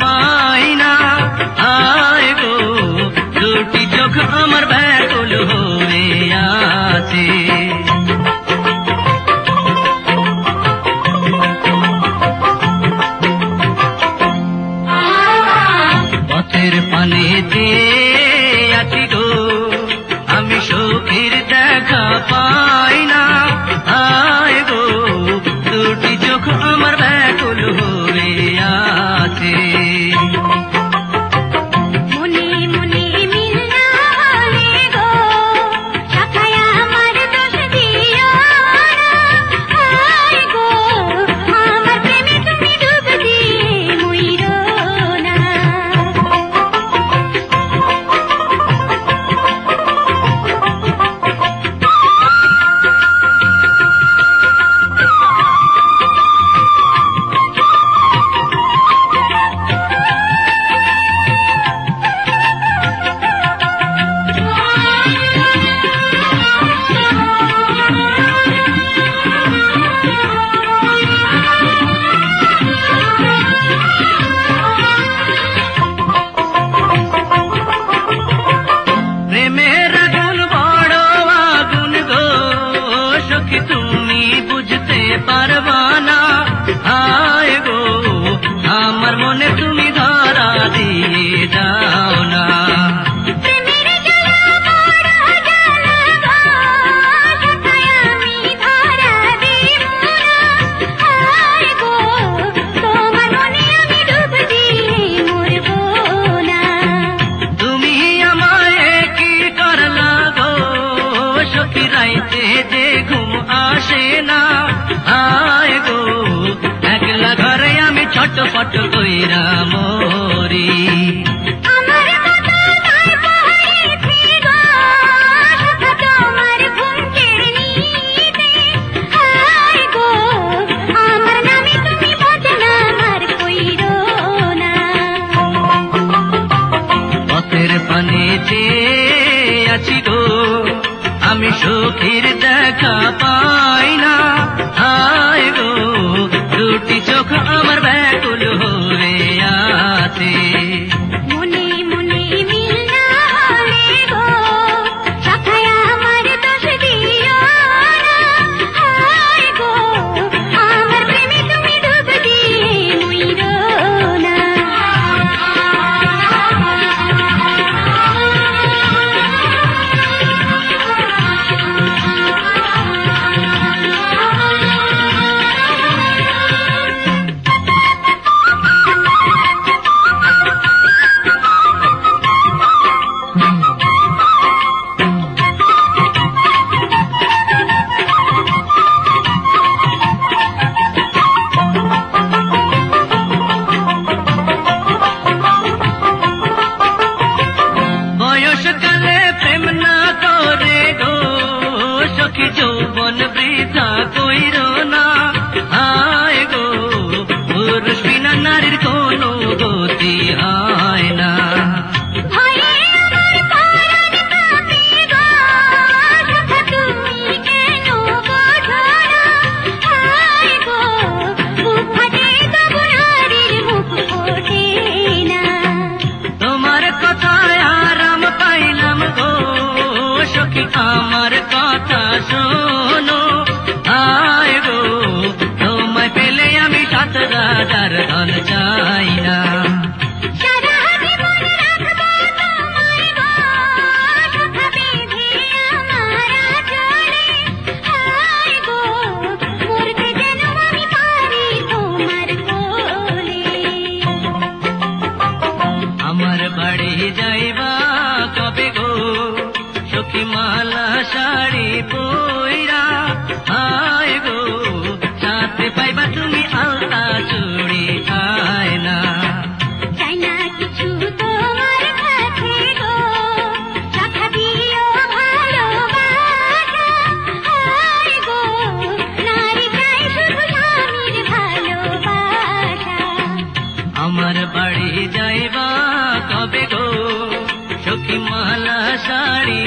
পাই না। আয় গো দুটি চোখ আমার ব্যাকুল হয়ে আছে। পথের পানেতে আছি গো আমি সুখের দেখা পাই না। আয় গো দুটি চোখ আমার ব্যাকুল হয়ে আছে। মনে মনে মিল না হলে গো শাখায় আমার দোষ দিও না। আয় গো আমার প্রেমে তুমি ডুব দিয়ে মইরো না। প্রেমের আগুন বড় আগুন গো সখী তুমি বুঝতে পারবা না। আয় গো আমার মনে তুমি ধরা দিয়ে যাও না। প্রেমের জ্বালা বড় জ্বালা গো শাখায় আমি ধরা দেব না। আয় গো তোমার মনে আমি ডুব দিয়ে মরবো না। তুমি আমায় কি করলা গো সখী রাইতে যে ঘুম আসে না। আয় গো একলা ঘরে আমি ছটফট কইরা মরি। আমার কথা নাই পাহাড়েছি গো শাখা তোমার ঘুম কেড়ে নিতে। আয় গো আমার নামে তুমি বদনাম আর কইরো না। পথের পানেতে আছি গো আমি সুখের দেখা পাই না। আয় গো দুটি চোখ আমার ব্যাকুল হয়ে আছে। মনে মনে মিল না হলে গো শাখায় আমার দোষ দিও না। আয় গো আমার প্রেমে তুমি ডুব দিয়ে মইরো না। বয়সকালে প্রেম না করে গো সখী যৌবন বৃথা কইর না। আয় গো পুরুষ বিনা নারীর কোনো গতি হয় না। ভয়ে আমার পরাণ কাঁপে গো শাখা তুমি কেন বোঝো না। আয় গো বুক ফাটে তবু নারীর মুখ ফোটে না। তোমার কথায় আরাম পাইলাম গো সখী আমার কথা শোনো। আয় গো তোমায় পেলে আমি 7,000 ধন চাই না। সারা জীবন রাখবো তোমায় গো শাখা বেঁধে আমার আঁচলে। আয় গো মরতে যেন আমি পারি তোমার কোলে। আমার বাড়ি যাইবা কবে গো সখী মালা শাড়ি পইরা। আয় গো সাথে পাইবা তুমি আলতা চুড়ি আয় না। চাই না কিছু তোমার কাছে গো শাখা দিও ভালোবাসা। আয় গো নারী চাই শুধু স্বামীর ভালোবাসা। আমার বাড়ি যাইবা কবে গো সখী মালা শাড়ি